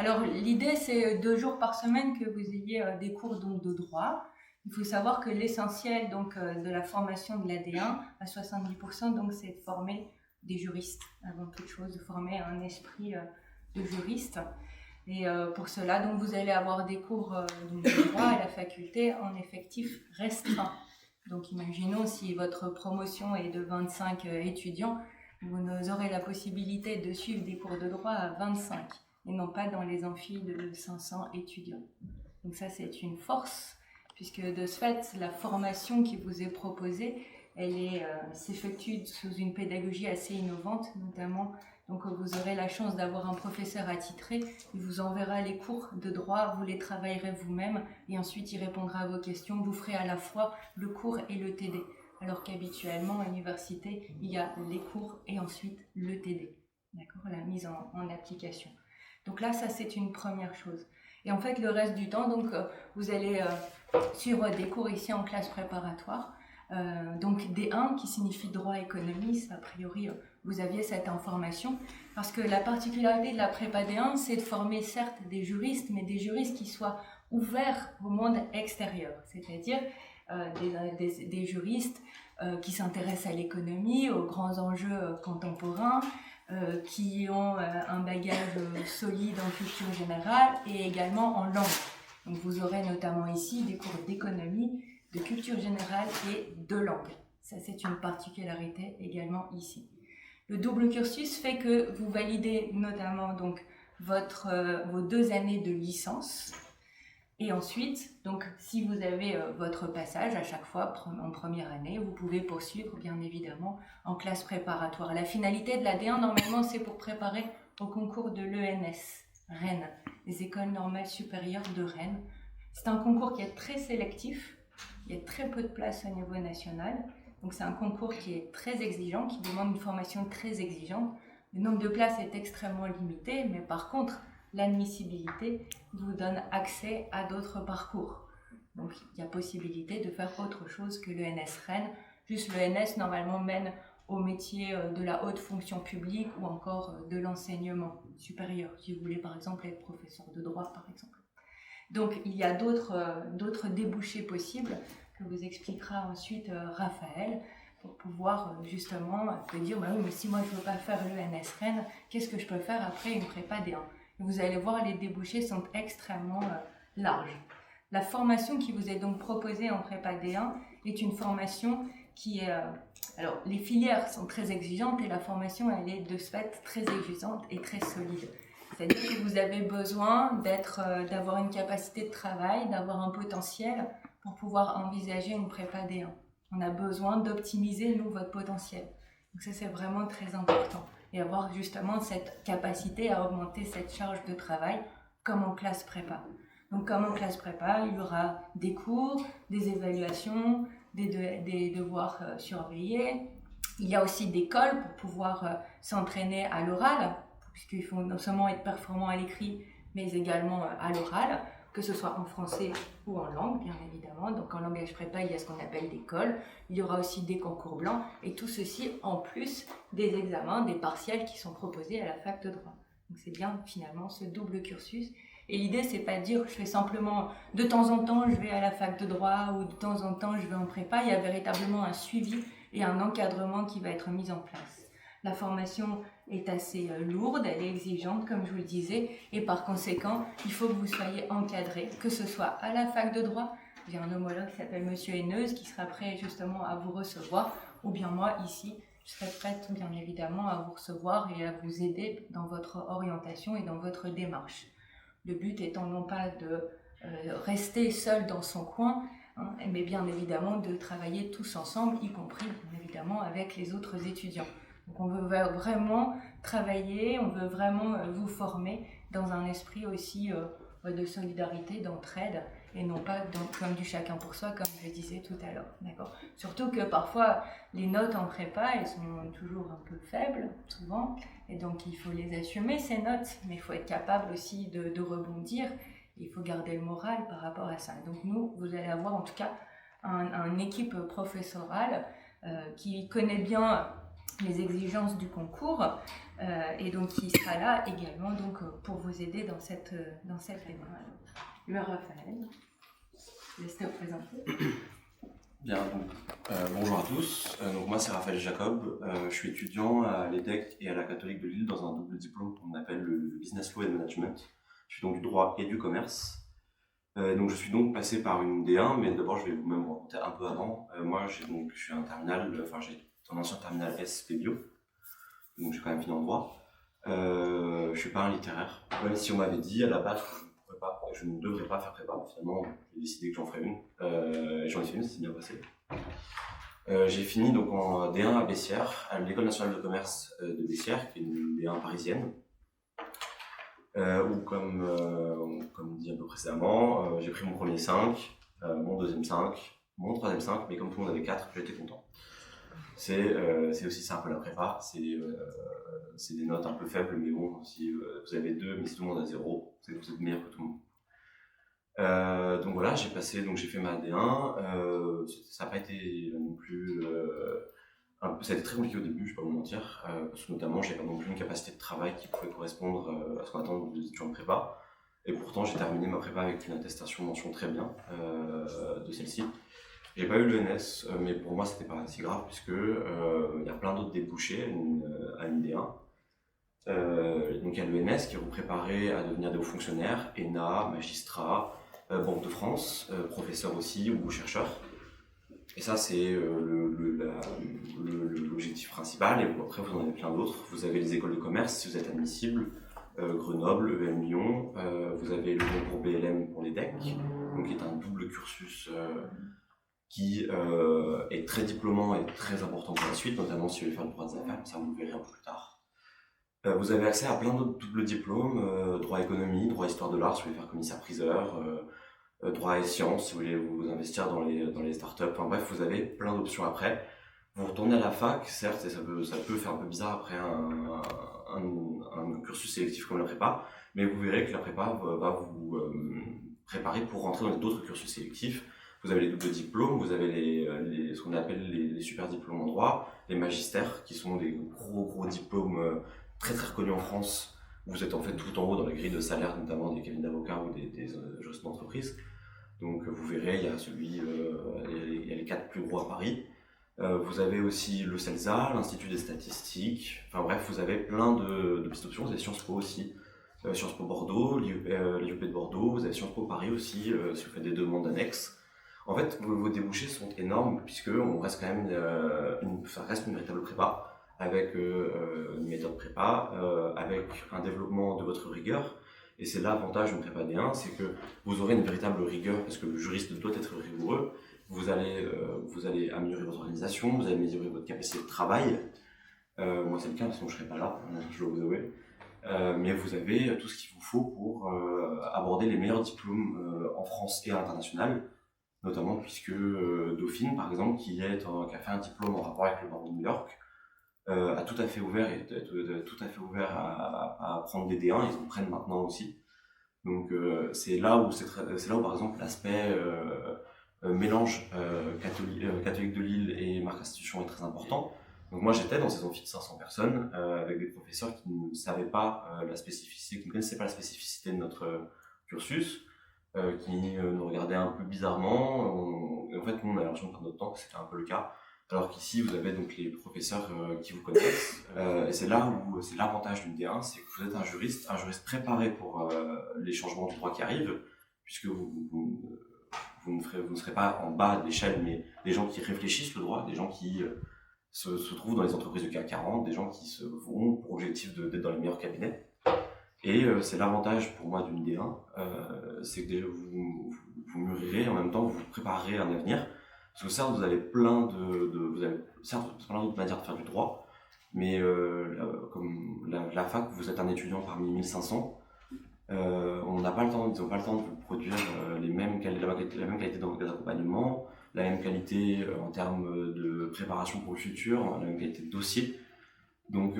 Alors, l'idée, c'est 2 jours par semaine que vous ayez des cours donc, de droit. Il faut savoir que l'essentiel donc, de la formation de l'AD1 à 70%, donc, c'est de former des juristes, avant toute chose, de former un esprit de juriste. Et pour cela, donc, vous allez avoir des cours donc, de droit à la faculté en effectif restreint. Donc, imaginons si votre promotion est de 25 étudiants, vous aurez la possibilité de suivre des cours de droit à 25 et non pas dans les amphis de 500 étudiants. Donc ça, c'est une force, puisque de ce fait, la formation qui vous est proposée, elle s'effectue sous une pédagogie assez innovante, notamment, donc vous aurez la chance d'avoir un professeur attitré, il vous enverra les cours de droit, vous les travaillerez vous-même, et ensuite il répondra à vos questions, vous ferez à la fois le cours et le TD. Alors qu'habituellement, à l'université, il y a les cours et ensuite le TD, d'accord, la mise en application. Donc là, ça c'est une première chose. Et en fait, le reste du temps, donc, vous allez suivre des cours ici en classe préparatoire. Donc D1 qui signifie droit économie, a priori vous aviez cette information, parce que la particularité de la prépa D1, c'est de former certes des juristes, mais des juristes qui soient ouverts au monde extérieur, c'est-à-dire des juristes qui s'intéressent à l'économie, aux grands enjeux contemporains, qui ont un bagage solide en culture générale et également en langue. Donc vous aurez notamment ici des cours d'économie, de culture générale et de langue. Ça, c'est une particularité également ici. Le double cursus fait que vous validez notamment donc vos 2 années de licence. Et ensuite, donc, si vous avez votre passage à chaque fois en première année, vous pouvez poursuivre bien évidemment en classe préparatoire. La finalité de l'AD1, normalement, c'est pour préparer au concours de l'ENS, Rennes, les écoles normales supérieures de Rennes. C'est un concours qui est très sélectif, il y a très peu de places au niveau national, donc c'est un concours qui est très exigeant, qui demande une formation très exigeante. Le nombre de places est extrêmement limité, mais par contre, l'admissibilité vous donne accès à d'autres parcours. Donc il y a possibilité de faire autre chose que l'ENS Rennes. Juste l'ENS normalement mène au métier de la haute fonction publique ou encore de l'enseignement supérieur, si vous voulez par exemple être professeur de droit par exemple. Donc il y a d'autres débouchés possibles que vous expliquera ensuite Raphaël, pour pouvoir justement te dire bah oui, mais si moi je ne veux pas faire l'ENS Rennes, qu'est-ce que je peux faire après une prépa D1? Vous allez voir, les débouchés sont extrêmement larges. La formation qui vous est donc proposée en prépa D1 est une formation qui est... alors, les filières sont très exigeantes et la formation, elle est de ce fait très exigeante et très solide. C'est-à-dire que vous avez besoin d'avoir une capacité de travail, d'avoir un potentiel pour pouvoir envisager une prépa D1. On a besoin d'optimiser, nous, votre potentiel. Donc ça, c'est vraiment très important. Et avoir justement cette capacité à augmenter cette charge de travail comme en classe prépa. Donc comme en classe prépa, il y aura des cours, des évaluations, des devoirs surveillés. Il y a aussi des cols pour pouvoir s'entraîner à l'oral, puisqu'il faut non seulement être performant à l'écrit, mais également à l'oral, que ce soit en français ou en langue, bien évidemment. Donc en langage prépa, il y a ce qu'on appelle des cols. Il y aura aussi des concours blancs, et tout ceci en plus des examens, des partiels qui sont proposés à la fac de droit. Donc c'est bien finalement ce double cursus. Et l'idée, c'est pas de dire je fais simplement de temps en temps je vais à la fac de droit ou de temps en temps je vais en prépa. Il y a véritablement un suivi et un encadrement qui va être mis en place. La formation est assez lourde, elle est exigeante comme je vous le disais, et par conséquent, il faut que vous soyez encadré, que ce soit à la fac de droit, j'ai un homologue qui s'appelle Monsieur Haineuse qui sera prêt justement à vous recevoir, ou bien moi ici, je serai prête bien évidemment à vous recevoir et à vous aider dans votre orientation et dans votre démarche. Le but étant non pas de rester seul dans son coin, mais bien évidemment de travailler tous ensemble, y compris bien évidemment avec les autres étudiants. Donc on veut vraiment travailler, on veut vraiment vous former dans un esprit aussi de solidarité, d'entraide, et non pas comme du chacun pour soi, comme je le disais tout à l'heure. D'accord ? Surtout que parfois, les notes en prépa, elles sont toujours un peu faibles, souvent, et donc il faut les assumer, ces notes, mais il faut être capable aussi de rebondir, il faut garder le moral par rapport à ça. Donc nous, vous allez avoir en tout cas une équipe professorale qui connaît bien les exigences du concours, et donc qui sera là également donc, pour vous aider dans cette démarche. Le Raphaël, je laisse te présenter. Bien, donc, bonjour à tous. Donc moi c'est Raphaël Jacob, je suis étudiant à l'EDEC et à la Catholique de Lille dans un double diplôme qu'on appelle le Business Law and Management. Je suis donc du droit et du commerce. Donc je suis donc passé par une D1, mais d'abord je vais vous-même vous raconter un peu avant. Moi je suis un terminal, j'ai un ancien terminal SP Bio, donc j'ai quand même fini en droit. Je suis pas un littéraire, même si on m'avait dit à la base que je ne devrais pas faire prépa. Finalement j'ai décidé que j'en ferais une, et j'en ai fait une, ça s'est bien passé. J'ai fini donc en D1 à Bessières, à l'École nationale de commerce de Bessières, qui est une D1 parisienne. Où comme dit un peu précédemment, j'ai pris mon premier 5, mon deuxième 5, mon troisième 5, mais comme tout le monde avait 4, j'étais content. C'est aussi ça un peu la prépa, c'est des notes un peu faibles, mais bon, si vous avez 2, mais si tout le monde a 0, c'est que vous êtes meilleur que tout le monde. Donc voilà, j'ai fait ma D1, ça n'a pas été non plus... ça a été très compliqué au début, je ne vais pas vous mentir, parce que notamment j'avais pas non plus une capacité de travail qui pouvait correspondre à ce qu'on attend des étudiants de prépa. Et pourtant j'ai terminé ma prépa avec une attestation mention très bien de celle-ci. J'ai pas eu l'ENS, mais pour moi c'était pas si grave puisque il y a plein d'autres débouchés à une D1. Donc il y a l'ENS qui vous préparait à devenir des hauts fonctionnaires, ENA, magistrat, Banque de France, professeur aussi ou chercheur. Et ça, c'est l'objectif principal. Et après, vous en avez plein d'autres. Vous avez les écoles de commerce, si vous êtes admissible, Grenoble, EM Lyon. Vous avez le concours BLM pour les DEC, donc qui est un double cursus qui est très diplômant et très important pour la suite, notamment si vous voulez faire le droit des affaires, ça vous le verrez un peu plus tard. Vous avez accès à plein d'autres doubles diplômes, droit économie, droit histoire de l'art, si vous voulez faire commissaire-priseur, droit et sciences, si vous voulez vous investir dans les startups, enfin bref, vous avez plein d'options après. Vous retournez à la fac, certes, et ça peut faire un peu bizarre après un cursus sélectif comme la prépa, mais vous verrez que la prépa va vous préparer pour rentrer dans d'autres cursus sélectifs. Vous avez les doubles diplômes, vous avez ce qu'on appelle les super diplômes en droit, les magistères, qui sont des gros diplômes très très reconnus en France. Vous êtes en fait tout en haut dans la grille de salaire, notamment des cabinets d'avocats ou des juristes d'entreprise. Donc vous verrez, il y a les 4 plus gros à Paris. Vous avez aussi le CELSA, l'Institut des statistiques. Enfin bref, vous avez plein de petites options. Vous avez Sciences Po aussi, Sciences Po Bordeaux, l'IUP de Bordeaux. Vous avez Sciences Po Paris aussi, si vous faites des demandes annexes. En fait, vos débouchés sont énormes puisque on reste quand même ça reste une véritable prépa avec une méthode prépa, avec un développement de votre rigueur. Et c'est l'avantage d'une prépa D1, c'est que vous aurez une véritable rigueur parce que le juriste doit être rigoureux. Vous allez améliorer votre organisation, vous allez améliorer votre capacité de travail. Moi c'est le cas, sinon je ne serais pas là, je dois vous avouer. Mais vous avez tout ce qu'il vous faut pour aborder les meilleurs diplômes en France et à l'international, notamment puisque Dauphine, par exemple, qui a fait un diplôme en rapport avec le barreau de New York, a tout à fait ouvert à prendre des D1, ils en prennent maintenant aussi. Donc c'est là où par exemple l'aspect mélange catholique de Lille et marque institution est très important. Donc moi j'étais dans ces amphis de 500 personnes avec des professeurs qui ne savaient pas la spécificité, qui ne connaissaient pas la spécificité de notre cursus, qui nous regardaient un peu bizarrement. En fait nous on a l'impression de perdre notre temps, c'était un peu le cas. Alors qu'ici, vous avez donc les professeurs qui vous connaissent. Et c'est là où c'est l'avantage d'une D1, c'est que vous êtes un juriste préparé pour les changements du droit qui arrivent, puisque vous ne serez pas en bas de l'échelle, mais des gens qui réfléchissent le droit, des gens qui se trouvent dans les entreprises du CAC 40, des gens qui se vont pour objectif d'être dans les meilleurs cabinets. Et c'est l'avantage pour moi d'une D1, c'est que vous mûrirez, en même temps vous préparerez un avenir. Parce que certes, vous avez plein d'autres manières de faire du droit, mais comme la fac, vous êtes un étudiant parmi 1500, ils n'ont pas le temps de vous produire la même qualité d'accompagnement, la même qualité en termes de préparation pour le futur, la même qualité de dossier. Donc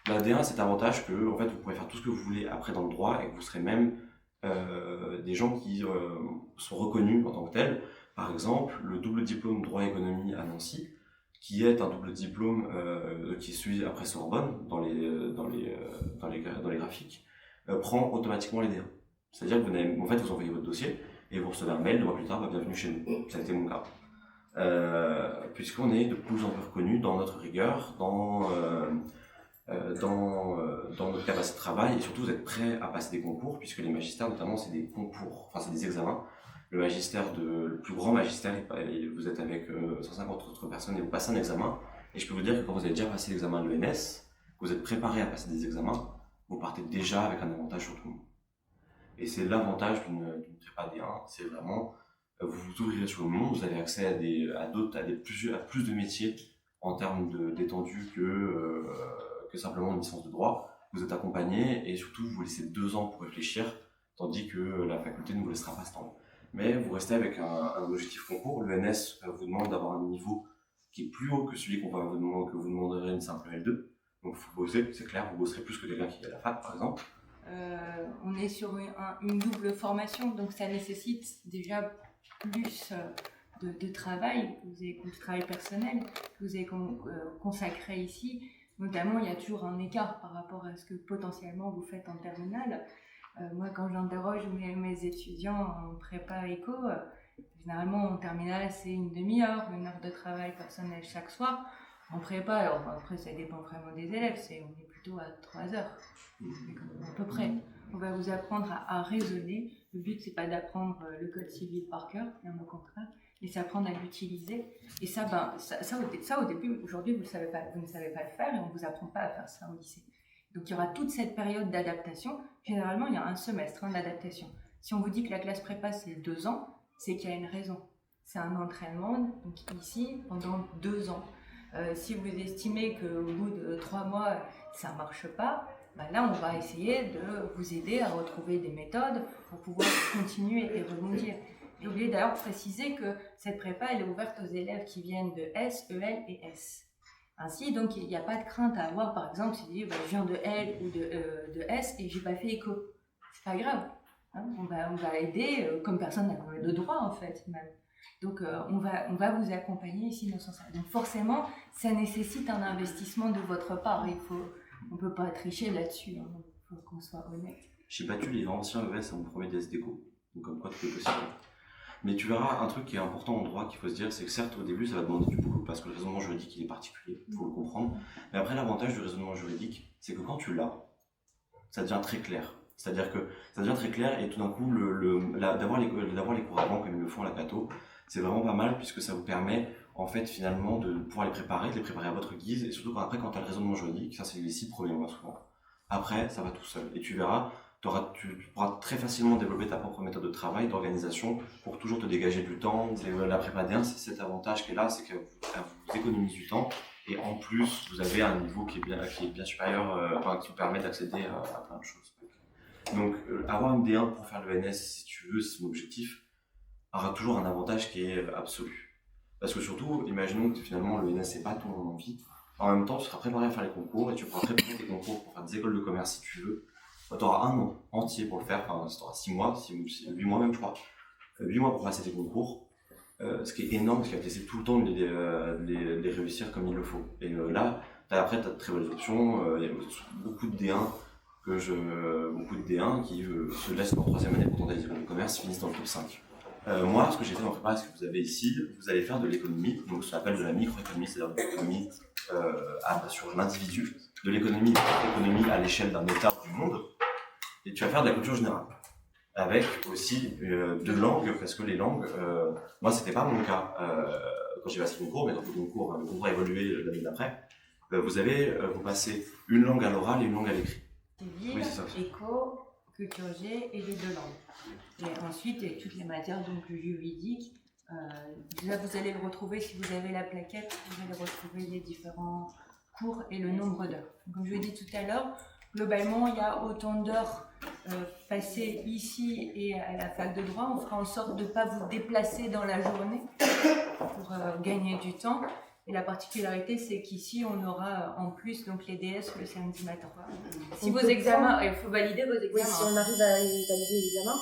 la D1 a cet avantage que en fait, vous pourrez faire tout ce que vous voulez après dans le droit et que vous serez même des gens qui sont reconnus en tant que tels. Par exemple, le double diplôme droit et économie à Nancy, qui est un double diplôme qui suit après Sorbonne dans les graphiques, prend automatiquement les D1. C'est-à-dire que vous envoyez votre dossier et vous recevez un mail 2 mois plus tard, bienvenue chez nous. Ça a été mon cas. Puisqu'on est de plus en plus reconnu dans notre rigueur, dans notre capacité de travail, et surtout vous êtes prêts à passer des concours, puisque les magistères notamment c'est des concours, enfin c'est des examens. Le plus grand magistère, vous êtes avec 150 autres personnes et vous passez un examen. Et je peux vous dire que quand vous avez déjà passé l'examen de l'ENS, que vous êtes préparé à passer des examens, vous partez déjà avec un avantage sur tout le monde. Et c'est l'avantage d'une prépa D1, c'est vraiment, vous vous ouvrirez sur le monde, vous avez accès à plus de métiers en termes d'étendue que simplement une licence de droit. Vous êtes accompagné et surtout vous laissez 2 ans pour réfléchir, tandis que la faculté ne vous laissera pas ce temps. Mais vous restez avec un objectif concours. L'ENS vous demande d'avoir un niveau qui est plus haut que celui que vous demanderez une simple L2. Donc vous bossez, c'est clair, vous bosserez plus que quelqu'un qui est à la fac par exemple. On est sur une double formation, donc ça nécessite déjà plus de travail, de travail personnel que vous avez consacré ici. Notamment, il y a toujours un écart par rapport à ce que potentiellement vous faites en terminale. Moi, quand j'interroge mes étudiants en prépa éco, généralement en terminale, c'est une demi-heure, 1 heure de travail personnel chaque soir. En prépa, alors après, ça dépend vraiment des élèves, on est plutôt à 3 heures, à peu près. On va vous apprendre à raisonner. Le but, c'est pas d'apprendre le code civil par cœur, bien au contraire, mais c'est apprendre à l'utiliser. Et ça, au début, aujourd'hui, vous ne savez pas le faire et on ne vous apprend pas à faire ça au lycée. Donc il y aura toute cette période d'adaptation. Généralement, il y a un semestre d'adaptation. Si on vous dit que la classe prépa, c'est 2 ans, c'est qu'il y a une raison. C'est un entraînement, donc ici, pendant 2 ans. Si vous estimez qu'au bout de 3 mois, ça ne marche pas, là, on va essayer de vous aider à retrouver des méthodes pour pouvoir continuer et rebondir. J'ai oublié d'ailleurs de préciser que cette prépa, elle est ouverte aux élèves qui viennent de S, EL et S. Ainsi, donc, il n'y a pas de crainte à avoir, par exemple, si vous dites, je viens de L ou de S et je n'ai pas fait éco. C'est pas grave. Hein, on va aider, comme personne n'a de droit, en fait, même. Donc, on va vous accompagner ici dans ce sens-là. Donc, forcément, ça nécessite un investissement de votre part. On ne peut pas tricher là-dessus. Il faut qu'on soit honnête. J'ai battu les anciens ES à mon premier DSDECO. Donc, comme quoi, tout est possible. Mais tu verras, un truc qui est important en droit qu'il faut se dire, c'est que certes au début ça va demander du boulot parce que le raisonnement juridique il est particulier, il faut le comprendre. Mais après l'avantage du raisonnement juridique, c'est que quand tu l'as, ça devient très clair. C'est-à-dire que ça devient très clair et tout d'un coup d'avoir les cours avant comme ils le font à la Cato, c'est vraiment pas mal puisque ça vous permet en fait finalement de pouvoir les préparer à votre guise et surtout quand tu as le raisonnement juridique, ça c'est les 6 premiers mois souvent. Après ça va tout seul et tu verras. Tu pourras très facilement développer ta propre méthode de travail, d'organisation, pour toujours te dégager du temps. La prépa D1, c'est cet avantage qui est là, c'est qu'elle vous économise du temps, et en plus, vous avez un niveau qui est bien supérieur, qui vous permet d'accéder à plein de choses. Donc, avoir une D1 pour faire le NS, si tu veux, c'est mon objectif, aura toujours un avantage qui est absolu. Parce que surtout, imaginons que finalement le NS c'est pas ton envie, en même temps, tu seras préparé à faire les concours, et tu pourras préparer tes concours pour faire des écoles de commerce si tu veux. Tu auras 1 an entier pour le faire, enfin tu auras 6 mois, 8 mois même je crois, 8 mois pour passer tes concours, ce qui est énorme parce qu'il va te laisser tout le temps de les réussir comme il le faut. Et là, après tu as de très belles options, il y a beaucoup de D1 qui se laissent en 3e année pour tenter les écoles de commerce, finissent dans le top 5. Moi, ce que j'ai fait en prépa, ce que vous avez ici, vous allez faire de l'économie, donc ce qu'on appelle de la microéconomie, c'est-à-dire de l'économie sur l'individu, de l'économie à l'échelle d'un État du monde. Et tu vas faire de la culture générale, avec aussi 2 langues, parce que les langues, moi c'était pas mon cas quand j'ai passé le concours, mais quand le concours a évolué l'année d'après, vous passez une langue à l'oral et une langue à l'écrit. Civil, oui, éco, culture G et les 2 langues. Et ensuite, il y a toutes les matières donc juridiques. Là, vous allez le retrouver, si vous avez la plaquette, vous allez retrouver les différents cours et le nombre d'heures. Comme je l'ai dit tout à l'heure, globalement, il y a autant d'heures passées ici et à la fac de droit. On fera en sorte de ne pas vous déplacer dans la journée pour gagner du temps. Et la particularité, c'est qu'ici, on aura en plus donc, les DS le samedi matin. Si vos examens, il faut valider vos examens. Oui, si on arrive à valider les examens,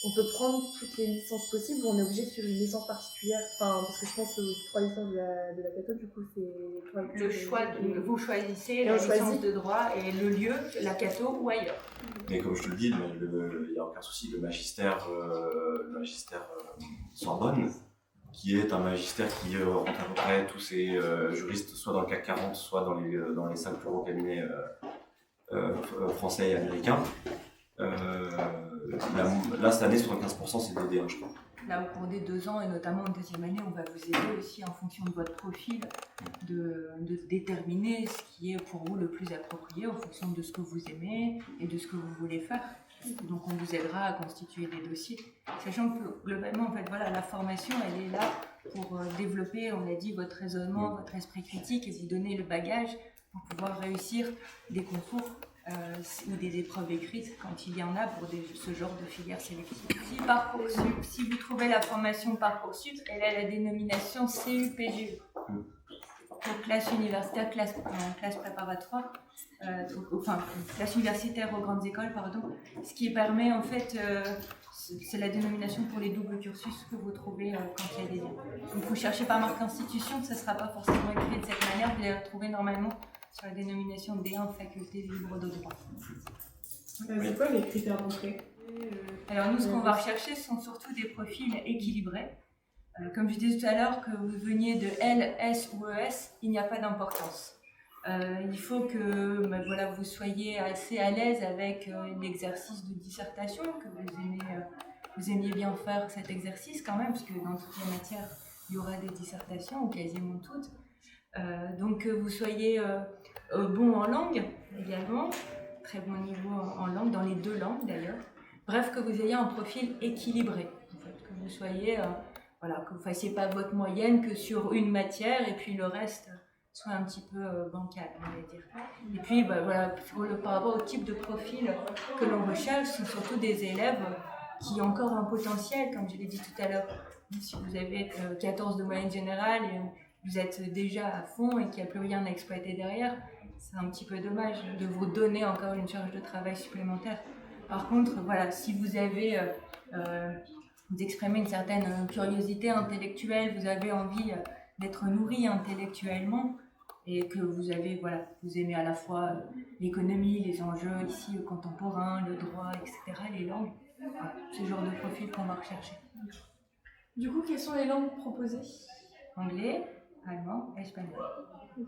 on peut prendre toutes les licences possibles ou on est obligé de suivre une licence particulière? Enfin, parce que je pense aux 3 licences de la Cato, du coup, c'est... Le choix, vous choisissez la licence de droit et le lieu, la Cato ou ailleurs. Mais comme je te le dis, il n'y a aucun souci, le magistère Sorbonne, qui est un magistère qui rentre à peu près tous ces juristes, soit dans le CAC 40, soit dans les 5 plus gros cabinets français et américains. Là, cette année, 75% c'est des D1, je crois. Là, au cours des 2 ans, et notamment en deuxième année, on va vous aider aussi en fonction de votre profil de déterminer ce qui est pour vous le plus approprié en fonction de ce que vous aimez et de ce que vous voulez faire. Donc, on vous aidera à constituer des dossiers. Sachant que globalement, en fait, voilà, la formation, elle est là pour développer, on l'a dit, votre raisonnement, votre esprit critique et vous donner le bagage pour pouvoir réussir des concours ou des épreuves écrites quand il y en a pour ce genre de filière sélective. Si vous trouvez la formation Parcoursup, elle a la dénomination CUPGE. Donc classe universitaire, classe préparatoire, classe universitaire aux grandes écoles, pardon. Ce qui permet en fait, c'est la dénomination pour les doubles cursus que vous trouvez quand il y a des liens. Donc vous cherchez par marque institution, ça ne sera pas forcément écrit de cette manière, vous allez le retrouver normalement sur la dénomination D1 faculté libre de droit. C'est quoi les critères d'entrée? Alors nous, ce qu'on va rechercher, ce sont surtout des profils équilibrés. Comme je disais tout à l'heure, que vous veniez de L, S ou ES, il n'y a pas d'importance. Il faut que vous soyez assez à l'aise avec l'exercice de dissertation, que vous aimiez bien faire cet exercice quand même, puisque dans toutes les matières, il y aura des dissertations, ou quasiment toutes. Donc que vous soyez bon en langue également, très bon niveau en langue, dans les 2 langues d'ailleurs. Bref, que vous ayez un profil équilibré, en fait, que vous soyez, que vous ne fassiez pas votre moyenne que sur une matière et puis le reste soit un petit peu bancal, on va dire. Et puis par rapport au type de profil que l'on recherche, ce sont surtout des élèves qui ont encore un potentiel, comme je l'ai dit tout à l'heure. Si vous avez 14 de moyenne générale et vous êtes déjà à fond et qu'il n'y a plus rien à exploiter derrière, c'est un petit peu dommage de vous donner encore une charge de travail supplémentaire. Par contre, si vous avez, vous exprimez une certaine curiosité intellectuelle, vous avez envie d'être nourri intellectuellement et que vous avez, vous aimez à la fois l'économie, les enjeux ici contemporains, le droit, etc., les langues, ce genre de profil qu'on va rechercher. Du coup, quelles sont les langues proposées? Anglais, allemand, espagnol. Okay.